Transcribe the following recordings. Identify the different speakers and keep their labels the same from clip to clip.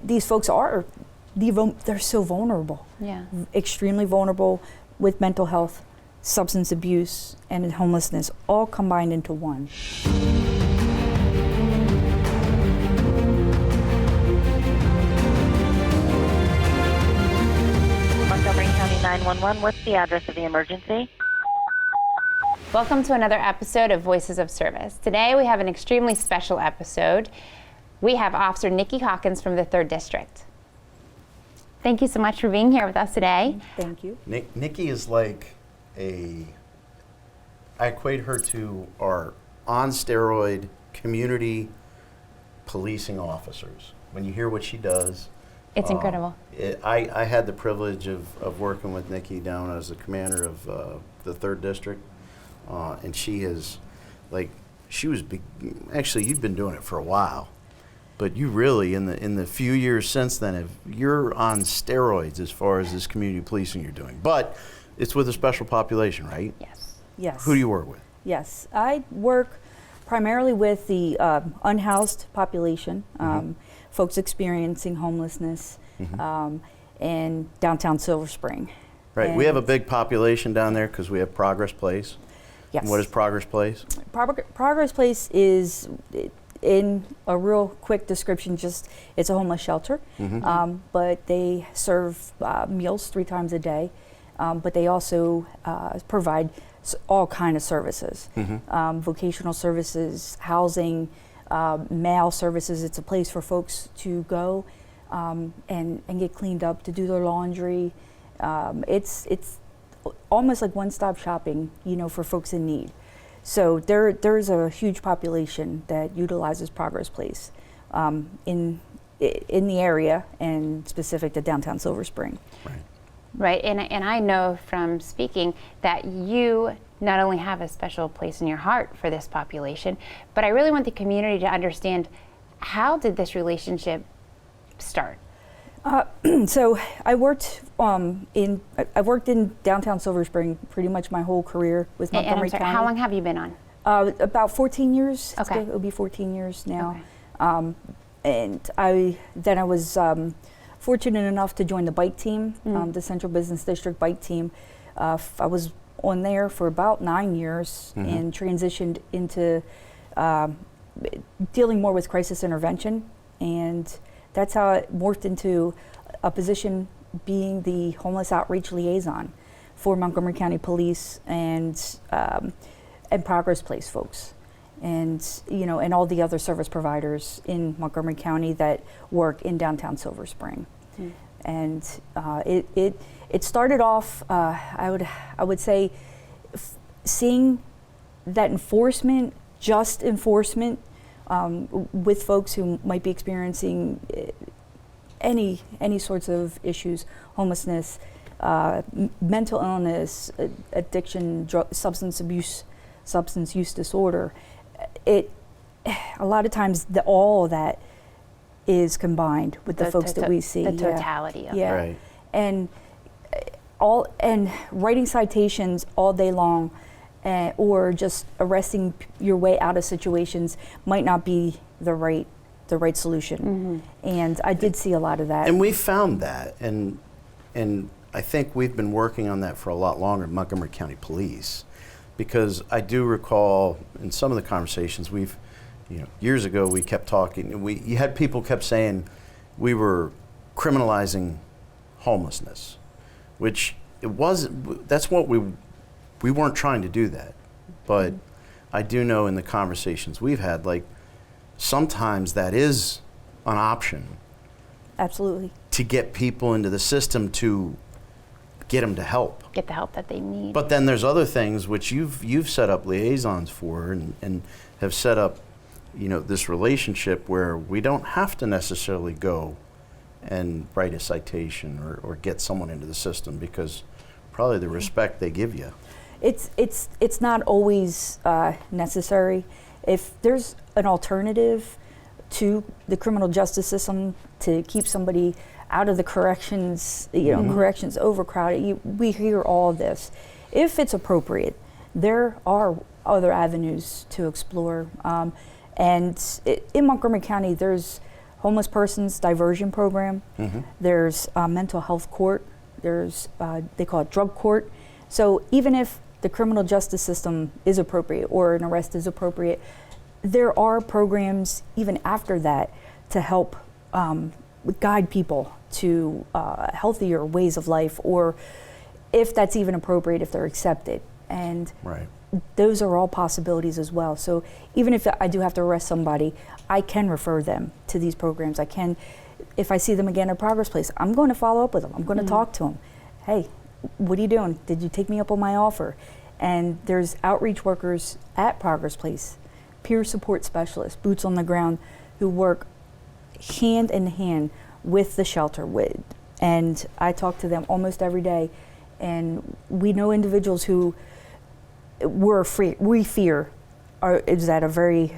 Speaker 1: these folks are, they're so vulnerable.
Speaker 2: Yeah.
Speaker 1: Extremely vulnerable with mental health, substance abuse, and homelessness, all combined into one.
Speaker 3: Montgomery County 911, what's the address of the emergency?
Speaker 2: Welcome to another episode of Voices of Service. Today we have an extremely special episode. We have Officer Nikki Hawkins from the 3rd District. Thank you so much for being here with us today.
Speaker 1: Thank you.
Speaker 4: Nikki is like I equate her to our on-steroid community policing officers. When you hear what she does,
Speaker 2: It's incredible.
Speaker 4: I had the privilege of working with Nikki down as the commander of the 3rd District, and she is like, actually you've been doing it for a while, but you really in the few years since then, you're on steroids as far as this community policing you're doing. But it's with a special population, right?
Speaker 2: Yes.
Speaker 1: Yes.
Speaker 4: Who do you work with?
Speaker 1: Yes, I work primarily with the unhoused population, folks experiencing homelessness, in downtown Silver Spring.
Speaker 4: Right. We have a big population down there because we have Progress Place.
Speaker 1: Yes.
Speaker 4: What is Progress Place?
Speaker 1: Progress Place is, in a real quick description, it's a homeless shelter, but they serve meals 3 times a day, but they also provide all kind of services, vocational services, housing, mail services. It's a place for folks to go and get cleaned up, to do their laundry. It's almost like one-stop shopping, for folks in need. So there's a huge population that utilizes Progress Place in the area, and specific to downtown Silver Spring.
Speaker 4: Right.
Speaker 2: Right, and I know from speaking that you not only have a special place in your heart for this population, but I really want the community to understand, how did this relationship start?
Speaker 1: So I worked in downtown Silver Spring pretty much my whole career with
Speaker 2: And
Speaker 1: Montgomery
Speaker 2: I'm sorry,
Speaker 1: County.
Speaker 2: how long have you been on?
Speaker 1: About 14 years.
Speaker 2: Okay.
Speaker 1: It'll be 14 years now.
Speaker 2: Okay.
Speaker 1: And I was fortunate enough to join the bike team, the Central Business District bike team. I was on there for about 9 years and transitioned into dealing more with crisis intervention, and that's how it morphed into a position being the homeless outreach liaison for Montgomery County Police and Progress Place folks, and and all the other service providers in Montgomery County that work in downtown Silver Spring. And it started off, I would say, seeing that enforcement, just enforcement, with folks who might be experiencing any sorts of issues, homelessness, mental illness, addiction, substance use disorder. A lot of times all of that is combined with the folks that we see.
Speaker 2: The totality of it.
Speaker 1: Yeah.
Speaker 4: Right.
Speaker 1: And writing citations all day long, or just arresting your way out of situations might not be the right solution. And I did see a lot of that.
Speaker 4: And we found that, and I think we've been working on that for a lot longer in Montgomery County Police, because I do recall in some of the conversations years ago we kept talking, and you had people kept saying we were criminalizing homelessness, which that's what we weren't trying to do that. But I do know in the conversations we've had, like, sometimes that is an option.
Speaker 1: Absolutely.
Speaker 4: To get people into the system, to get them to help.
Speaker 2: Get the help that they need.
Speaker 4: But then there's other things which you've set up liaisons for, and have set up, this relationship where we don't have to necessarily go and write a citation or get someone into the system, because probably the respect they give you.
Speaker 1: It's not always necessary. If there's an alternative to the criminal justice system to keep somebody out of the corrections, corrections overcrowded, we hear all of this. If it's appropriate, there are other avenues to explore. And in Montgomery County, there's homeless persons diversion program. There's mental health court. There's, they call it drug court. So even if the criminal justice system is appropriate or an arrest is appropriate, there are programs even after that to help guide people to healthier ways of life, or if that's even appropriate, if they're accepted. And those are all possibilities as well. So even if I do have to arrest somebody, I can refer them to these programs. I can, if I see them again at Progress Place, I'm going to follow up with them. I'm going to talk to them. Hey, what are you doing? Did you take me up on my offer? And there's outreach workers at Progress Place, peer support specialists, boots on the ground, who work hand in hand with the shelter. And I talk to them almost every day. And we know individuals who we fear is at a very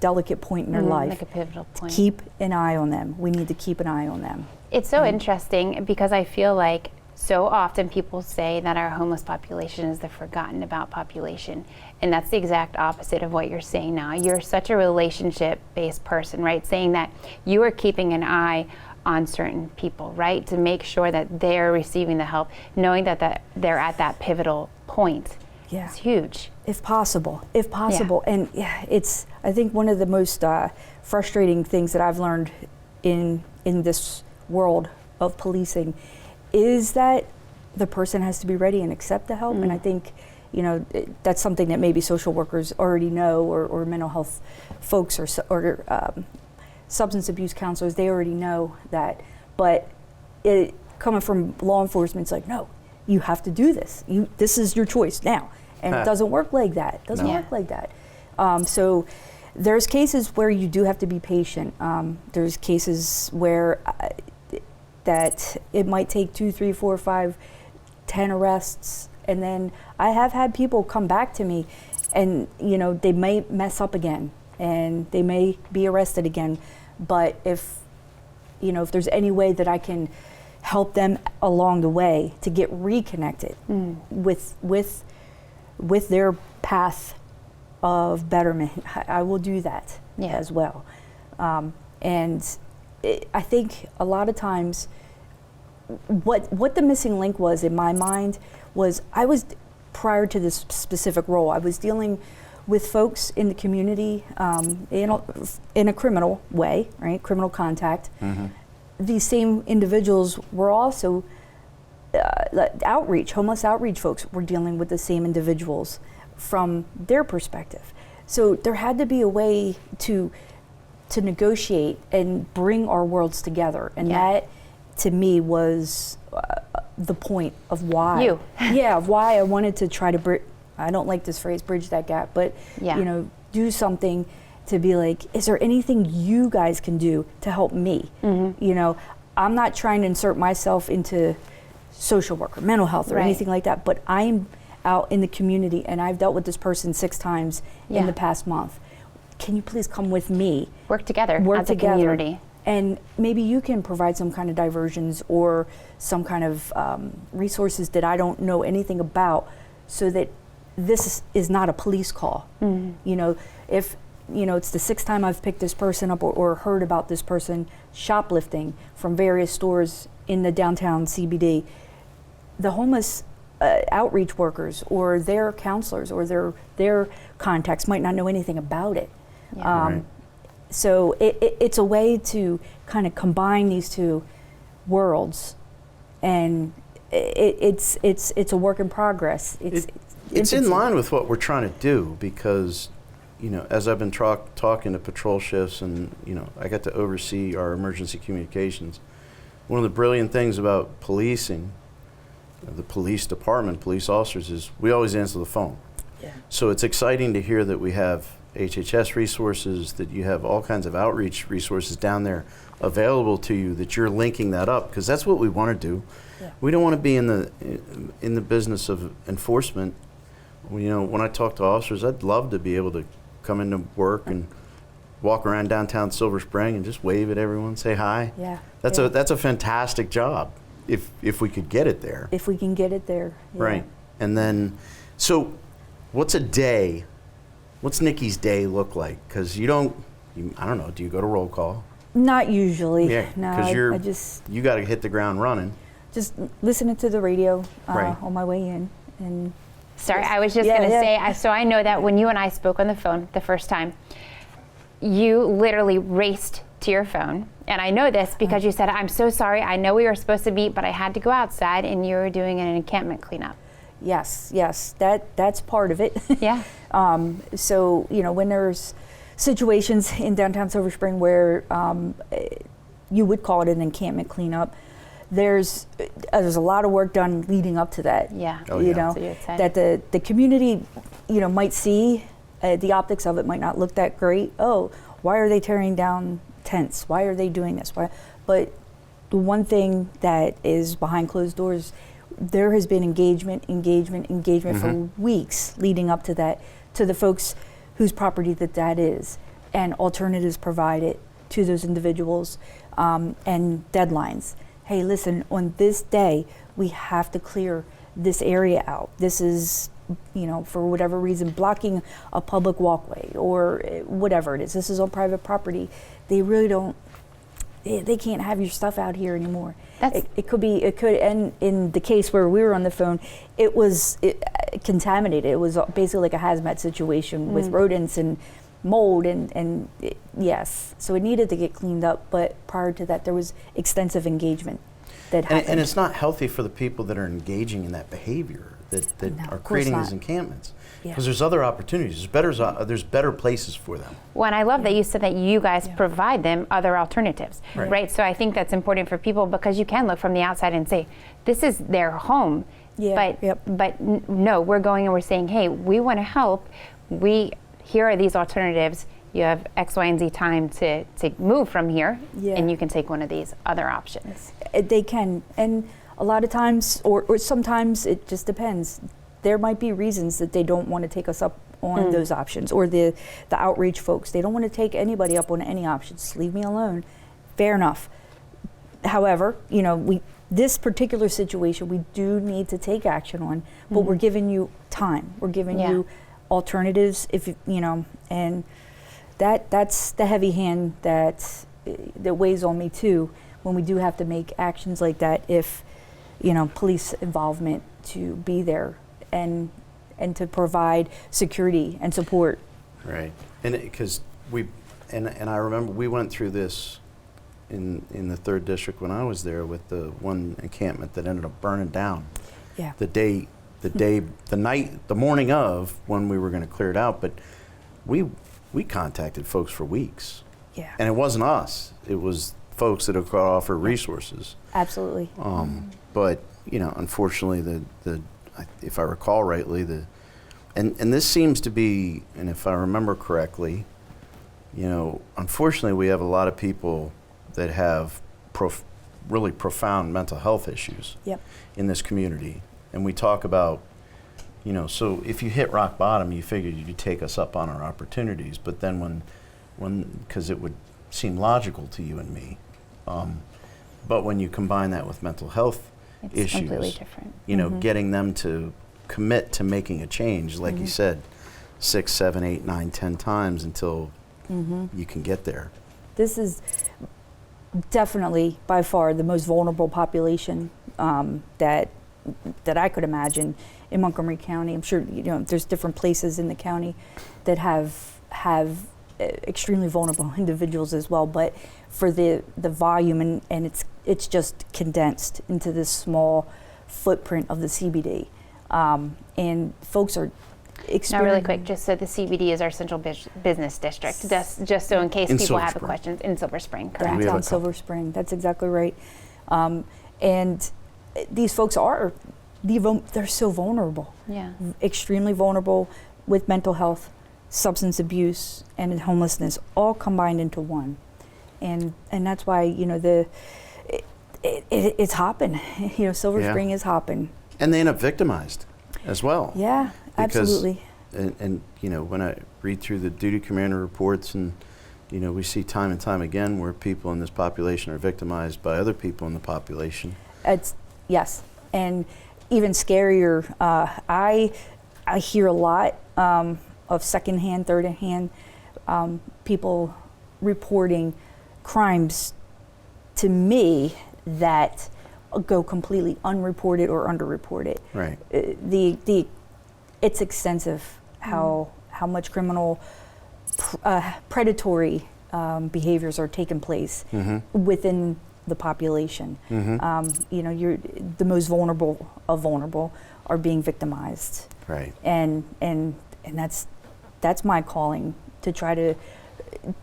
Speaker 1: delicate point in their life.
Speaker 2: Like a pivotal point.
Speaker 1: Keep an eye on them. We need to keep an eye on them.
Speaker 2: It's so interesting because I feel like so often people say that our homeless population is the forgotten about population. And that's the exact opposite of what you're saying now. You're such a relationship-based person, right? Saying that you are keeping an eye on certain people, right? To make sure that they're receiving the help, knowing that they're at that pivotal point.
Speaker 1: Yeah.
Speaker 2: It's huge.
Speaker 1: If possible. Yeah. And it's, I think, one of the most frustrating things that I've learned in this world of policing is that the person has to be ready and accept the help. And I think, that's something that maybe social workers already know, or mental health folks, or substance abuse counselors, they already know that. But coming from law enforcement, it's like, no, you have to do this. This is your choice now. And it doesn't work like that. It doesn't work like that. So there's cases where you do have to be patient. There's cases where that it might take 2, 3, 4, 5, 10 arrests. And then I have had people come back to me and, they may mess up again and they may be arrested again. But if there's any way that I can help them along the way to get reconnected with their path of betterment, I will do that as well. And I think a lot of times what the missing link was in my mind was, prior to this specific role, I was dealing with folks in the community in a criminal way, right? Criminal contact. These same individuals were also homeless outreach folks were dealing with the same individuals from their perspective. So there had to be a way to negotiate and bring our worlds together. And that, to me, was the point of why. Of why I wanted to try to I don't like this phrase, bridge that gap, but do something to be like, is there anything you guys can do to help me? I'm not trying to insert myself into social work or mental health or anything like that, but I'm out in the community and I've dealt with this person 6 times in the past month. Can you please come with me?
Speaker 2: Work together as a community.
Speaker 1: And maybe you can provide some kind of diversions or some kind of resources that I don't know anything about, so that this is not a police call. If it's the 6th time I've picked this person up or heard about this person shoplifting from various stores in the downtown CBD, the homeless outreach workers or their counselors or their contacts might not know anything about it. So it's a way to kind of combine these two worlds, and it's a work in progress.
Speaker 4: It's in line with what we're trying to do, because as I've been talking to patrol shifts, and I got to oversee our emergency communications. One of the brilliant things about policing, the police department, police officers, is we always answer the phone. So it's exciting to hear that we have HHS resources, that you have all kinds of outreach resources down there available to you, that you're linking that up, because that's what we want to do. We don't want to be in the business of enforcement. When I talk to officers, I'd love to be able to come into work and walk around downtown Silver Spring and just wave at everyone, say hi. That's a fantastic job if we could get it there.
Speaker 1: If we can get it there.
Speaker 4: Right. And then, so what's Nikki's day look like? Because you don't I don't know, do you go to roll call?
Speaker 1: Not usually.
Speaker 4: Yeah,
Speaker 1: No,
Speaker 4: because
Speaker 1: I just
Speaker 4: you got to hit the ground running.
Speaker 1: listening to the radio
Speaker 4: Right.
Speaker 1: on my way in. And
Speaker 2: Sorry, I was just
Speaker 1: Yeah,
Speaker 2: going to
Speaker 1: yeah.
Speaker 2: say, so I know that when you and I spoke on the phone the first time, you literally raced to your phone. And I know this because you said, I'm so sorry, I know we were supposed to meet, but I had to go outside, and you were doing an encampment cleanup.
Speaker 1: yes, that's part of it.
Speaker 2: Yeah.
Speaker 1: So, when there's situations in downtown Silver Spring where you would call it an encampment cleanup, there's a lot of work done leading up to that.
Speaker 2: Yeah.
Speaker 4: Oh, yeah.
Speaker 2: That's what you would say.
Speaker 1: That the community, might see the optics of it might not look that great. Oh, why are they tearing down tents? Why are they doing this? Why? But the one thing that is behind closed doors, there has been engagement for weeks leading up to that, to the folks whose property that is, and alternatives provided to those individuals, and deadlines. Hey, listen, on this day, we have to clear this area out. This is, for whatever reason, blocking a public walkway or whatever it is. This is on private property. They really don't, they can't have your stuff out here anymore. It could, and in the case where we were on the phone, it was contaminated. It was basically like a hazmat situation with rodents and mold yes. So it needed to get cleaned up, but prior to that, there was extensive engagement that happened.
Speaker 4: And it's not healthy for the people that are engaging in that behavior, that
Speaker 1: No,
Speaker 4: are
Speaker 1: of course
Speaker 4: creating
Speaker 1: not.
Speaker 4: these encampments.
Speaker 1: Yeah.
Speaker 4: Because there's other opportunities. There's better places for them.
Speaker 2: Well, and I love that you said that you guys provide them other alternatives,
Speaker 4: Right.
Speaker 2: right? So I think that's important for people because you can look from the outside and say, this is their home.
Speaker 1: Yeah,
Speaker 2: But no, we're going and we're saying, hey, we want to help. Here are these alternatives. You have X, Y, and Z time to move from here,
Speaker 1: Yeah.
Speaker 2: and you can take one of these other options.
Speaker 1: They can, and a lot of times, or sometimes it just depends. There might be reasons that they don't want to take us up on those options, or the outreach folks. They don't want to take anybody up on any options. Leave me alone. Fair enough. However, this particular situation we do need to take action on, but we're giving you time. We're giving you alternatives, and that's the heavy hand that weighs on me too when we do have to make actions like that. If police involvement to be there and to provide security and support.
Speaker 4: Right. And because I remember we went through this in the 3rd District when I was there with the one encampment that ended up burning down.
Speaker 1: Yeah.
Speaker 4: The morning of when we were going to clear it out, but we contacted folks for weeks.
Speaker 1: Yeah.
Speaker 4: And it wasn't us. It was folks that could offer resources.
Speaker 1: Absolutely.
Speaker 4: But unfortunately, if I recall rightly, and this seems to be, and if I remember correctly, unfortunately, we have a lot of people that have really profound mental health issues
Speaker 1: Yep.
Speaker 4: in this community, and we talk about. So if you hit rock bottom, you figured you'd take us up on our opportunities. But then because it would seem logical to you and me, but when you combine that with mental health
Speaker 2: It's
Speaker 4: issues,
Speaker 2: completely different.
Speaker 4: getting them to commit to making a change, like you said, 6, 7, 8, 9, 10 times until you can get there.
Speaker 1: This is definitely by far the most vulnerable population that I could imagine in Montgomery County. I'm sure there's different places in the county that have extremely vulnerable individuals as well, but for the volume and it's just condensed into this small footprint of the CBD, and folks are
Speaker 2: Now, really quick, just so the CBD is our central business district, just so in case
Speaker 4: In
Speaker 2: people
Speaker 4: Silver
Speaker 2: have
Speaker 4: Spring.
Speaker 2: questions, in Silver Spring, correct?
Speaker 4: We have a
Speaker 1: downtown
Speaker 4: couple.
Speaker 1: Silver Spring. That's exactly right. And these folks they're so vulnerable.
Speaker 2: Yeah.
Speaker 1: Extremely vulnerable with mental health, substance abuse, and homelessness, all combined into one. And that's why it's hopping. Silver
Speaker 4: Yeah.
Speaker 1: Spring is hopping.
Speaker 4: And they end up victimized as well.
Speaker 1: Yeah,
Speaker 4: Because-
Speaker 1: absolutely.
Speaker 4: And when I read through the duty commander reports, and we see time and time again where people in this population are victimized by other people in the population.
Speaker 1: Yes, and even scarier. I hear a lot of secondhand, thirdhand people reporting crimes to me that go completely unreported or underreported.
Speaker 4: Right.
Speaker 1: It's extensive how much criminal predatory behaviors are taking place within the population. You're the most vulnerable of vulnerable are being victimized.
Speaker 4: Right.
Speaker 1: And that's my calling, to try to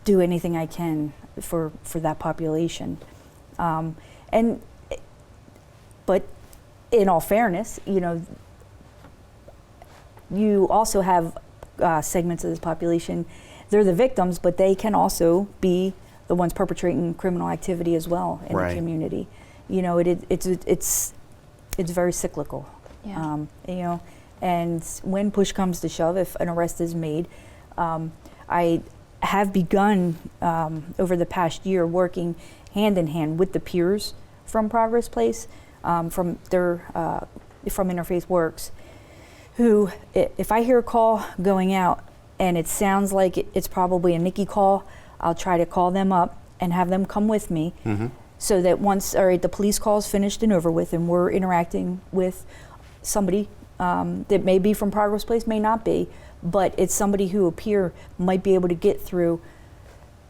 Speaker 1: do anything I can for that population. But in all fairness, you also have segments of this population. They're the victims, but they can also be the ones perpetrating criminal activity as well in
Speaker 4: Right.
Speaker 1: the community. It's very cyclical.
Speaker 2: Yeah.
Speaker 1: And when push comes to shove, if an arrest is made, I have begun over the past year working hand in hand with the peers from Progress Place, from Interfaith Works, who, if I hear a call going out and it sounds like it's probably a Nikki call, I'll try to call them up and have them come with me, so that once the police call is finished and over with and we're interacting with somebody that may be from Progress Place, may not be, but it's somebody who a peer might be able to get through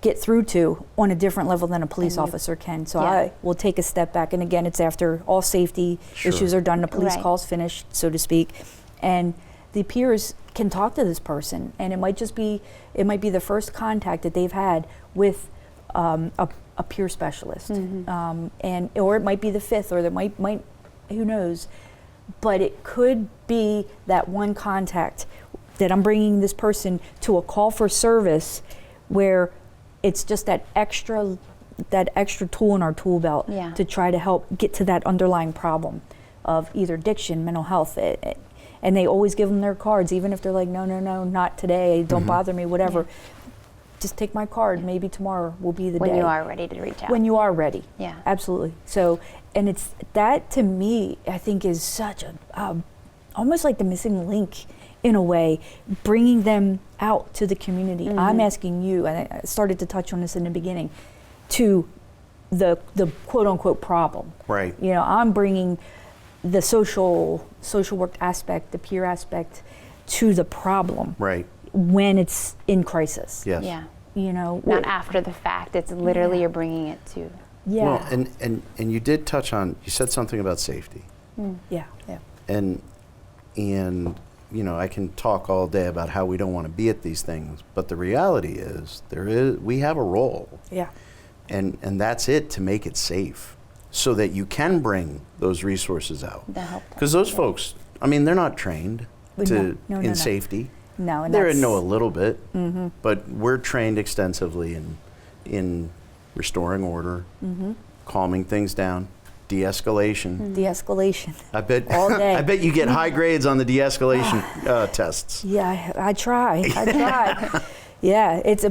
Speaker 1: to on a different level than a police officer can. So I will take a step back, and again, it's after all safety issues are done, the police call's finished, so to speak, and the peers can talk to this person, and it might be the first contact that they've had with a peer specialist, or it might be the fifth, or there might who knows, but it could be that one contact that I'm bringing this person to a call for service, where it's just that extra tool in our tool belt to try to help get to that underlying problem of either addiction, mental health. And they always give them their cards, even if they're like, no, not today, don't bother me, whatever.
Speaker 2: Yeah.
Speaker 1: Just take my card, maybe tomorrow will be the day.
Speaker 2: When you are ready to reach out.
Speaker 1: When you are ready.
Speaker 2: Yeah.
Speaker 1: Absolutely. So, and it's that, to me, I think is such a, almost like the missing link in a way, bringing them out to the community. I'm asking you, and I started to touch on this in the beginning, to the quote unquote problem.
Speaker 4: Right.
Speaker 1: I'm bringing the social work aspect, the peer aspect, to the problem.
Speaker 4: Right.
Speaker 1: When it's in crisis.
Speaker 4: Yes.
Speaker 2: Yeah. Not after the fact. It's literally you're bringing it to.
Speaker 1: Yeah.
Speaker 4: Well, and you did touch on, you said something about safety.
Speaker 1: Yeah.
Speaker 4: And I can talk all day about how we don't want to be at these things, but the reality is we have a role.
Speaker 1: Yeah.
Speaker 4: And that's it, to make it safe, so that you can bring those resources out. Because those folks, they're not trained in safety.
Speaker 1: No, and
Speaker 4: they know a little bit, but we're trained extensively in restoring order, calming things down, de-escalation.
Speaker 1: De-escalation.
Speaker 4: I bet
Speaker 1: all day.
Speaker 4: I bet you get high grades on the de-escalation tests.
Speaker 1: Yeah, I try. Yeah, it's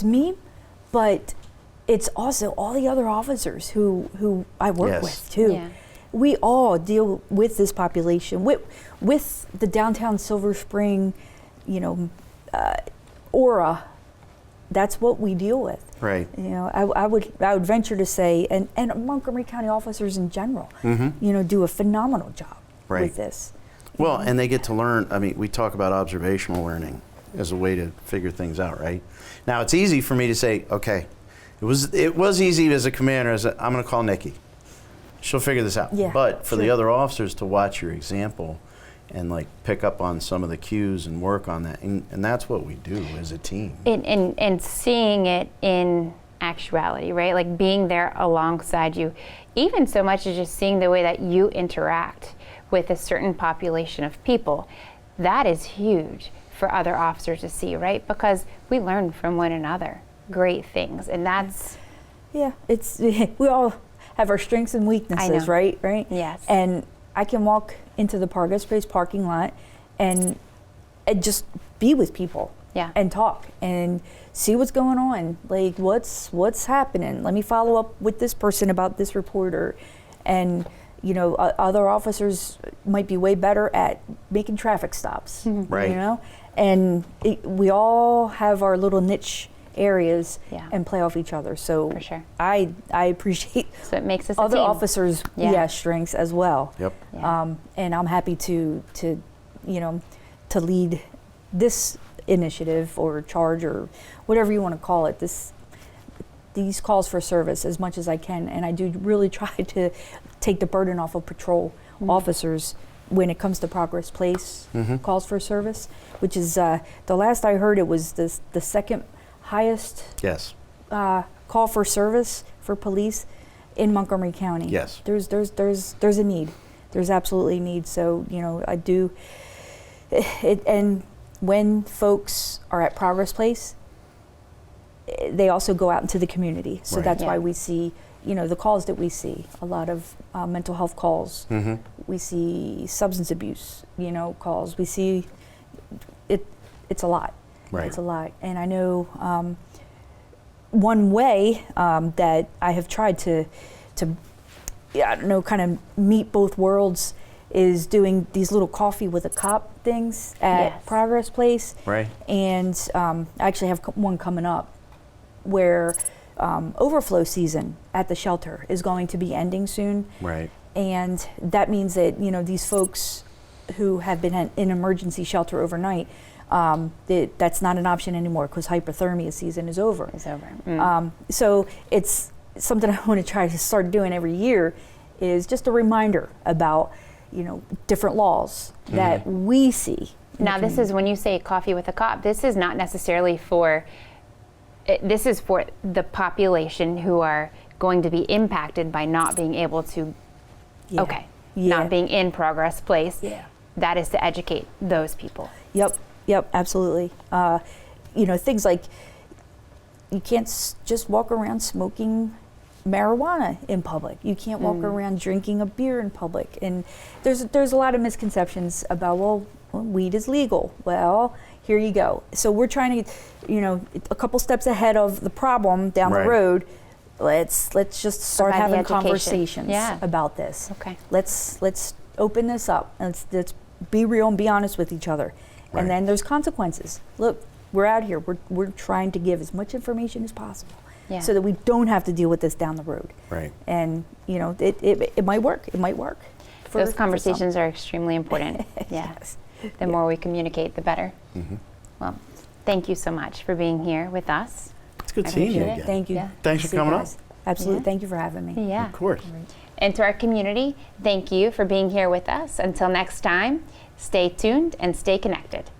Speaker 1: me, but it's also all the other officers who I work with too.
Speaker 2: Yeah.
Speaker 1: We all deal with this population, with the downtown Silver Spring, aura. That's what we deal with.
Speaker 4: Right.
Speaker 1: I would venture to say, and Montgomery County officers in general, do a phenomenal job with this.
Speaker 4: Well, and they get to learn. We talk about observational learning as a way to figure things out, right? Now, it's easy for me to say, okay, it was easy as a commander. I'm going to call Nikki. She'll figure this out.
Speaker 1: Yeah,
Speaker 4: but for the other officers to watch your example and pick up on some of the cues and work on that, and that's what we do as a team.
Speaker 2: And seeing it in actuality, right? Like being there alongside you, even so much as just seeing the way that you interact with a certain population of people. That is huge for other officers to see, right? Because we learn from one another great things, and that's
Speaker 1: it's we all have our strengths and weaknesses, right?
Speaker 2: Yes.
Speaker 1: And I can walk into the Progress Place parking lot and just be with people and talk and see what's going on, like what's happening. Let me follow up with this person about this reporter. And other officers might be way better at making traffic stops,
Speaker 4: right?
Speaker 1: And we all have our little niche areas
Speaker 2: Yeah.
Speaker 1: and play off each other. So
Speaker 2: For sure.
Speaker 1: I appreciate
Speaker 2: So it makes us a
Speaker 1: other
Speaker 2: team.
Speaker 1: officers'
Speaker 2: Yeah.
Speaker 1: strengths as well.
Speaker 4: Yep.
Speaker 2: Yeah.
Speaker 1: And I'm happy to to lead this initiative or charge or whatever you want to call it. These calls for service as much as I can, and I do really try to take the burden off of patrol officers when it comes to Progress Place calls for service, which is the last I heard it was the second highest
Speaker 4: Yes.
Speaker 1: call for service for police in Montgomery County.
Speaker 4: Yes.
Speaker 1: There's a need. There's absolutely a need. So I do it, and when folks are at Progress Place, they also go out into the community. So
Speaker 4: Right.
Speaker 1: that's
Speaker 2: Yeah.
Speaker 1: why we see the calls that we see, a lot of mental health calls. We see substance abuse calls. We see it's a lot.
Speaker 4: Right.
Speaker 1: It's a lot. And I know one way that I have tried to kind of meet both worlds is doing these little coffee with a cop things at
Speaker 2: Yes.
Speaker 1: Progress Place.
Speaker 4: Right.
Speaker 1: And I actually have one coming up where overflow season at the shelter is going to be ending soon.
Speaker 4: Right.
Speaker 1: And that means that, these folks who have been in emergency shelter overnight, that's not an option anymore because hypothermia season is over.
Speaker 2: It's over.
Speaker 1: So it's something I want to try to start doing every year is just a reminder about, different laws that we see. in the
Speaker 2: Now, this is when you say coffee with a cop, this is not necessarily this is for the population who are going to be impacted by not being able to,
Speaker 1: community. Yeah.
Speaker 2: not being in Progress Place.
Speaker 1: Yeah.
Speaker 2: That is to educate those people.
Speaker 1: Yep, absolutely. Things like you can't just walk around smoking marijuana in public. You can't walk around drinking a beer in public. And there's a lot of misconceptions about, well, weed is legal. Well, here you go. So we're trying to, a couple steps ahead of the problem down
Speaker 4: Right.
Speaker 1: the road. Let's just start
Speaker 2: Provide the
Speaker 1: having
Speaker 2: education.
Speaker 1: conversations
Speaker 2: Yeah.
Speaker 1: about this.
Speaker 2: Okay.
Speaker 1: Let's open this up and let's be real and be honest with each other.
Speaker 4: Right.
Speaker 1: And then there's consequences. Look, we're out here. We're trying to give as much information as possible,
Speaker 2: Yeah.
Speaker 1: so that we don't have to deal with this down the road.
Speaker 4: Right.
Speaker 1: And it might work. It might work.
Speaker 2: Those conversations are extremely important. Yeah.
Speaker 1: Yes.
Speaker 2: The more we communicate, the better. Well, thank you so much for being here with us.
Speaker 4: It's good
Speaker 2: I
Speaker 4: seeing you
Speaker 2: appreciate it.
Speaker 4: again.
Speaker 1: Thank you.
Speaker 2: Yeah.
Speaker 4: Thanks for
Speaker 1: See you
Speaker 4: coming
Speaker 1: guys. Absolutely.
Speaker 2: Yeah.
Speaker 1: Thank you for having me.
Speaker 2: Yeah.
Speaker 4: Of course.
Speaker 2: And to our community, thank you for being here with us. Until next time, stay tuned and stay connected.